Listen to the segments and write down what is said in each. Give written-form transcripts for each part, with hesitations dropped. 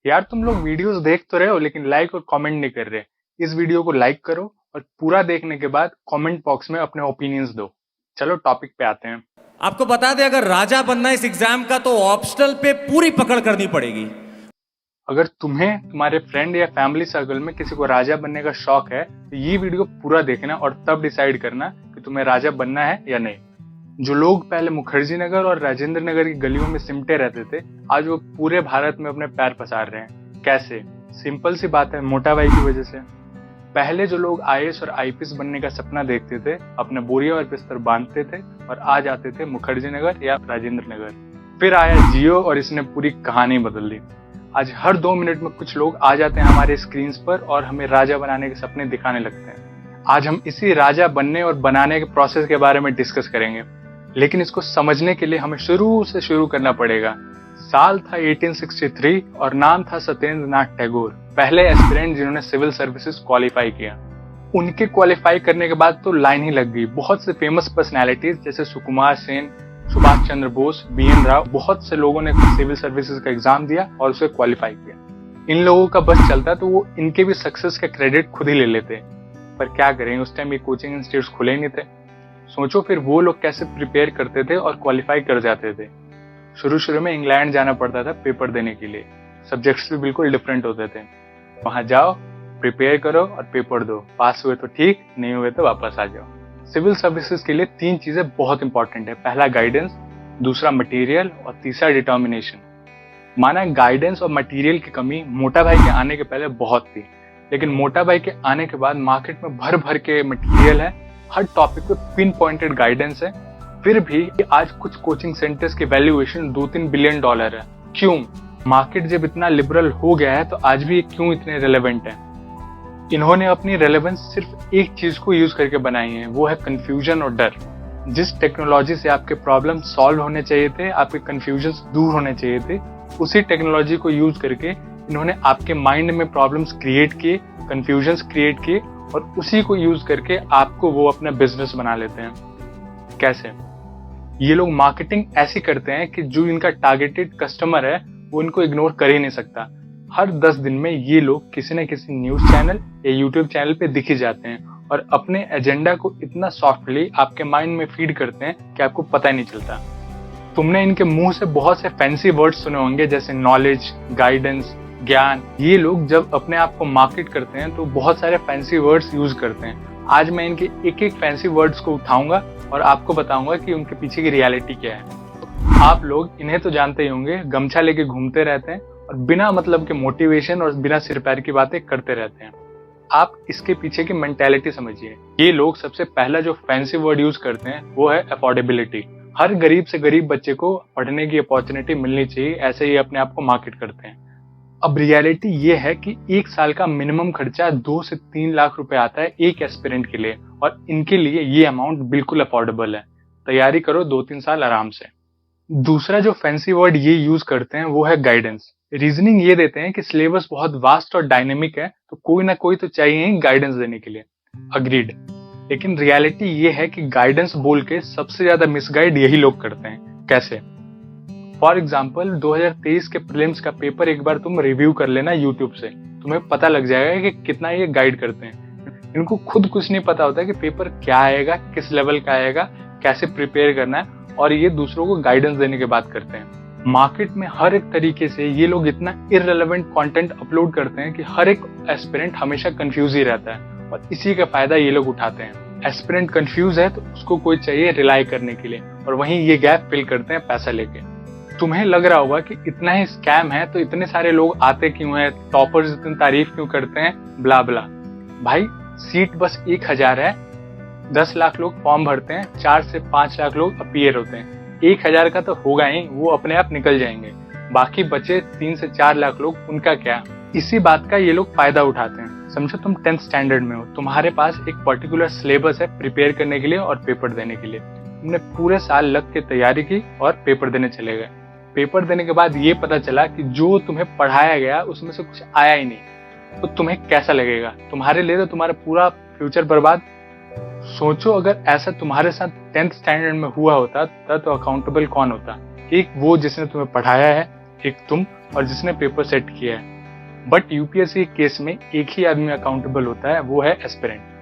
यार तुम लोग वीडियोस देख तो रहे हो लेकिन लाइक और कमेंट नहीं कर रहे। इस वीडियो को लाइक करो और पूरा देखने के बाद कमेंट बॉक्स में अपने ओपिनियंस दो। चलो टॉपिक पे आते हैं। आपको बता दें, अगर राजा बनना है इस एग्जाम का तो ऑप्शनल पे पूरी पकड़ करनी पड़ेगी। अगर तुम्हें तुम्हारे फ्रेंड या फैमिली सर्कल में किसी को राजा बनने का शौक है तो ये वीडियो पूरा देखना और तब डिसाइड करना कि तुम्हें राजा बनना है या नहीं। जो लोग पहले मुखर्जी नगर और राजेंद्र नगर की गलियों में सिमटे रहते थे, आज वो पूरे भारत में अपने पैर पसार रहे हैं। कैसे? सिंपल सी बात है, मोटा भाई की वजह से। पहले जो लोग आईएएस और आईपीएस बनने का सपना देखते थे, अपने बोरिया और बिस्तर बांधते थे और आ जाते थे मुखर्जी नगर या राजेंद्र नगर। फिर आया जियो और इसने पूरी कहानी बदल दी। आज हर 2 मिनट में कुछ लोग आ जाते हैं हमारे स्क्रीन पर और हमें राजा बनाने के सपने दिखाने लगते हैं। आज हम इसी राजा बनने और बनाने के प्रोसेस के बारे में डिस्कस करेंगे, लेकिन इसको समझने के लिए हमें शुरू से शुरू करना पड़ेगा। साल था 1863 और नाम था सत्येंद्र नाथ टैगोर, पहले एस्पिरेंट जिन्होंने सिविल सर्विसेज क्वालिफाई किया। उनके क्वालिफाई करने के बाद तो लाइन ही लग गई। बहुत से फेमस पर्सनालिटीज जैसे सुकुमार सेन, सुभाष चंद्र बोस, बीएन राव, बहुत से लोगों ने सिविल सर्विसेज का एग्जाम दिया और उसे क्वालिफाई किया। इन लोगों का बस चलता तो वो इनके भी सक्सेस का क्रेडिट खुद ही ले लेते, पर क्या करें, उस टाइम ये कोचिंग इंस्टीट्यूट खुले ही नहीं थे। सोचो फिर वो लोग कैसे प्रिपेयर करते थे और क्वालिफाई कर जाते थे। शुरू में इंग्लैंड जाना पड़ता था पेपर देने के लिए। सब्जेक्ट्स भी बिल्कुल डिफरेंट होते थे। वहां जाओ, प्रिपेयर करो और पेपर दो। पास हुए तो ठीक, नहीं हुए तो वापस आ जाओ। सिविल सर्विसेज के लिए 3 चीजें बहुत इंपॉर्टेंट है। पहला गाइडेंस, दूसरा मटेरियल और तीसरा डिटर्मिनेशन। माना गाइडेंस और मटेरियल की कमी मोटा भाई के आने के पहले बहुत थी, लेकिन मोटा भाई के आने के बाद मार्केट में भर भर के मटेरियल है, हर टॉपिक पे पिन पॉइंटेड गाइडेंस है। फिर भी आज कुछ कोचिंग सेंटर्स की वैल्यूएशन $2-3 बिलियन है। क्यों? मार्केट जब इतना लिबरल हो गया है तो आज भी क्यों इतने रेलेवेंट है? इन्होंने अपनी रेलेवेंस सिर्फ एक चीज को यूज करके बनाई है, वो है कंफ्यूजन और डर। जिस टेक्नोलॉजी से आपके प्रॉब्लम सॉल्व होने चाहिए थे, आपके कंफ्यूजन दूर होने चाहिए थे, उसी टेक्नोलॉजी को यूज करके इन्होंने आपके माइंड में प्रॉब्लम्स क्रिएट किए, कंफ्यूजन क्रिएट किए और उसी को यूज करके आपको वो अपना बिजनेस बना लेते हैं। कैसे? ये लोग मार्केटिंग ऐसी करते हैं कि जो इनका टारगेटेड कस्टमर है वो इनको इग्नोर कर ही नहीं सकता। हर 10 दिन में ये लोग किसी न किसी न्यूज चैनल या यूट्यूब चैनल पे दिख ही जाते हैं और अपने एजेंडा को इतना सॉफ्टली आपके माइंड में फीड करते हैं कि आपको पता ही नहीं चलता। तुमने इनके मुंह से बहुत से फैंसी वर्ड्स सुने होंगे जैसे नॉलेज, गाइडेंस, ज्ञान। ये लोग जब अपने आप को मार्केट करते हैं तो बहुत सारे फैंसी वर्ड्स यूज करते हैं। आज मैं इनके एक एक फैंसी वर्ड्स को उठाऊंगा और आपको बताऊंगा कि उनके पीछे की रियलिटी क्या है। आप लोग इन्हें तो जानते ही होंगे, गमछा लेके घूमते रहते हैं और बिना मतलब के मोटिवेशन और बिना सिर पैर की बातें करते रहते हैं। आप इसके पीछे की मेंटालिटी समझिए। ये लोग सबसे पहला जो फैंसी वर्ड यूज करते हैं वो है अफोर्डेबिलिटी। हर गरीब से गरीब बच्चे को पढ़ने की अपॉर्चुनिटी मिलनी चाहिए, ऐसे ही अपने आप को मार्केट करते हैं। अब रियलिटी ये है कि 1 साल का मिनिमम खर्चा 2 से 3 लाख रुपए आता है एक एस्पिरेंट के लिए, और इनके लिए ये अमाउंट बिल्कुल अफोर्डेबल है। तैयारी करो 2-3 साल आराम से। दूसरा जो फैंसी वर्ड ये यूज करते हैं वो है गाइडेंस। रीजनिंग ये देते हैं कि सिलेबस बहुत वास्ट और डायनेमिक है, तो कोई ना कोई तो चाहिए ही गाइडेंस देने के लिए। अग्रीड। लेकिन रियलिटी ये है कि गाइडेंस बोल के सबसे ज्यादा मिसगाइड यही लोग करते हैं। कैसे? फॉर एग्जाम्पल 2023 के प्रीलिम्स का पेपर एक बार तुम रिव्यू कर लेना यूट्यूब से, तुम्हें पता लग जाएगा कि कितना ये गाइड करते हैं। इनको खुद कुछ नहीं पता होता कि पेपर क्या आएगा, किस लेवल का आएगा, कैसे प्रिपेयर करना है, और ये दूसरों को गाइडेंस देने की बात करते हैं। मार्केट में हर एक तरीके से ये लोग इतना इररिलेवेंट कंटेंट अपलोड करते हैं कि हर एक एस्पिरेंट हमेशा कंफ्यूज ही रहता है और इसी का फायदा ये लोग उठाते हैं। एस्पिरेंट कंफ्यूज है तो उसको कोई चाहिए रिलाई करने के लिए, और वहीं ये गैप फिल करते हैं पैसा लेके। तुम्हें लग रहा होगा कि इतना ही स्कैम है तो इतने सारे लोग आते क्यों हैं, टॉपर्स इतनी तारीफ क्यों करते हैं, ब्ला ब्ला। भाई सीट बस 1000 है, 10 लाख लोग फॉर्म भरते हैं, 4 से 5 लाख लोग अपीयर होते हैं। 1000 का तो होगा ही, वो अपने आप निकल जाएंगे। बाकी बचे 3 से 4 लाख लोग, उनका क्या? इसी बात का ये लोग फायदा उठाते हैं। समझो तुम 10th स्टैंडर्ड में हो, तुम्हारे पास एक पर्टिकुलर सिलेबस है प्रिपेयर करने के लिए और पेपर देने के लिए। तुमने पूरे साल लग के तैयारी की और पेपर देने चले गए। पेपर देने के बाद ये पता चला कि जो तुम्हें पढ़ाया गया उसमें से कुछ आया ही नहीं, तो तुम्हें कैसा लगेगा? तुम्हारे लिए तो तुम्हारा पूरा फ्यूचर बर्बाद। सोचो अगर ऐसा तुम्हारे साथ 10th स्टैंडर्ड में हुआ होता तो अकाउंटेबल कौन होता? एक वो जिसने तुम्हें पढ़ाया है, एक तुम, और जिसने पेपर सेट किया है। बट यूपीएससी के केस में एक ही आदमी अकाउंटेबल होता है, वो है एस्पिरेंट।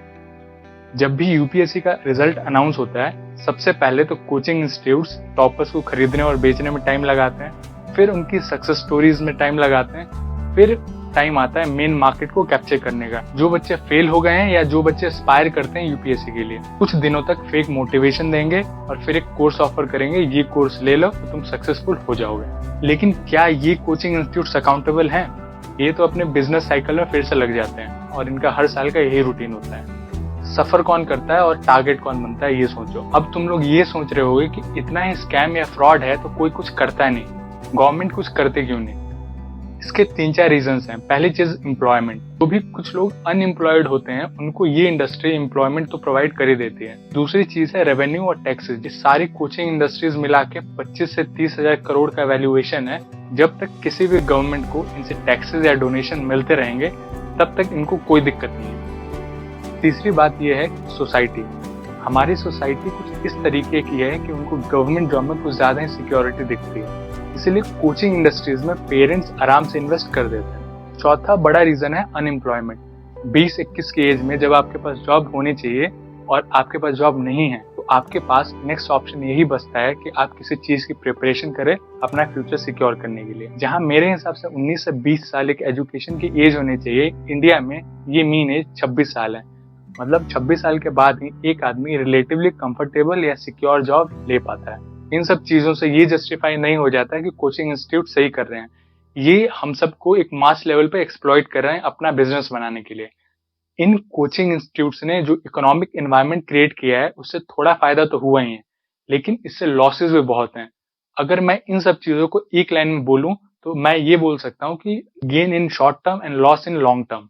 जब भी यूपीएससी का रिजल्ट अनाउंस होता है, सबसे पहले तो कोचिंग इंस्टीट्यूट्स टॉपर्स को खरीदने और बेचने में टाइम लगाते हैं, फिर उनकी सक्सेस स्टोरीज में टाइम लगाते हैं, फिर टाइम आता है मेन मार्केट को कैप्चर करने का। जो बच्चे फेल हो गए हैं या जो बच्चे एस्पायर करते हैं यूपीएससी के लिए, कुछ दिनों तक फेक मोटिवेशन देंगे और फिर एक कोर्स ऑफर करेंगे, ये कोर्स ले लो तो तुम सक्सेसफुल हो जाओगे। लेकिन क्या ये कोचिंग इंस्टीट्यूट्स अकाउंटेबल हैं? ये तो अपने बिजनेस साइकिल में फिर से लग जाते हैं और इनका हर साल का यही रूटीन होता है। सफर कौन करता है और टारगेट कौन बनता है, ये सोचो। अब तुम लोग ये सोच रहे होगे कि इतना ही स्कैम या फ्रॉड है तो कोई कुछ करता नहीं, गवर्नमेंट कुछ करते क्यों नहीं? इसके 3-4 रीजंस हैं। पहली चीज एम्प्लॉयमेंट। तो भी कुछ लोग अनएम्प्लॉयड होते हैं, उनको ये इंडस्ट्री एम्प्लॉयमेंट तो प्रोवाइड कर ही देती है। दूसरी चीज है रेवेन्यू और टैक्सेस। ये सारी कोचिंग इंडस्ट्रीज मिला के 25 से 30 हजार करोड़ का वैल्यूएशन है। जब तक किसी भी गवर्नमेंट को इनसे टैक्सेस या डोनेशन मिलते रहेंगे, तब तक इनको कोई दिक्कत नहीं है। तीसरी बात यह है सोसाइटी। हमारी सोसाइटी कुछ इस तरीके की है कि उनको गवर्नमेंट जॉब में कुछ ज्यादा ही सिक्योरिटी दिखती है, इसीलिए कोचिंग इंडस्ट्रीज में पेरेंट्स आराम से इन्वेस्ट कर देते हैं। चौथा बड़ा रीजन है अनएम्प्लॉयमेंट। 20-21 की एज में जब आपके पास जॉब होनी चाहिए और आपके पास जॉब नहीं है, तो आपके पास नेक्स्ट ऑप्शन यही बचता है कि आप किसी चीज की प्रिपरेशन करें अपना फ्यूचर सिक्योर करने के लिए। जहां मेरे हिसाब से 19 से 20 साल एक एजुकेशन की एज होनी चाहिए, इंडिया में ये मीन एज 26 साल है। मतलब 26 साल के बाद ही एक आदमी रिलेटिवली कंफर्टेबल या सिक्योर जॉब ले पाता है। इन सब चीजों से ये जस्टिफाई नहीं हो जाता है कि कोचिंग इंस्टीट्यूट सही कर रहे हैं। ये हम सबको एक मास लेवल पे एक्सप्लॉइट कर रहे हैं अपना बिजनेस बनाने के लिए। इन कोचिंग इंस्टीट्यूट्स ने जो इकोनॉमिक एनवायरनमेंट क्रिएट किया है, उससे थोड़ा फायदा तो हुआ ही है, लेकिन इससे लॉसेस भी बहुत हैं। अगर मैं इन सब चीजों को एक लाइन में बोलूं तो मैं ये बोल सकता हूँ कि gain in short term and loss in long term.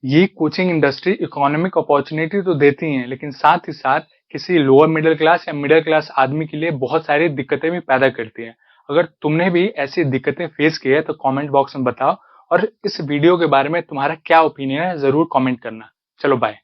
ये कोचिंग इंडस्ट्री इकोनॉमिक अपॉर्चुनिटी तो देती हैं, लेकिन साथ ही साथ किसी लोअर मिडिल क्लास या मिडिल क्लास आदमी के लिए बहुत सारी दिक्कतें भी पैदा करती हैं। अगर तुमने भी ऐसी दिक्कतें फेस की है तो कमेंट बॉक्स में बताओ, और इस वीडियो के बारे में तुम्हारा क्या ओपिनियन है जरूर कमेंट करना। चलो बाय।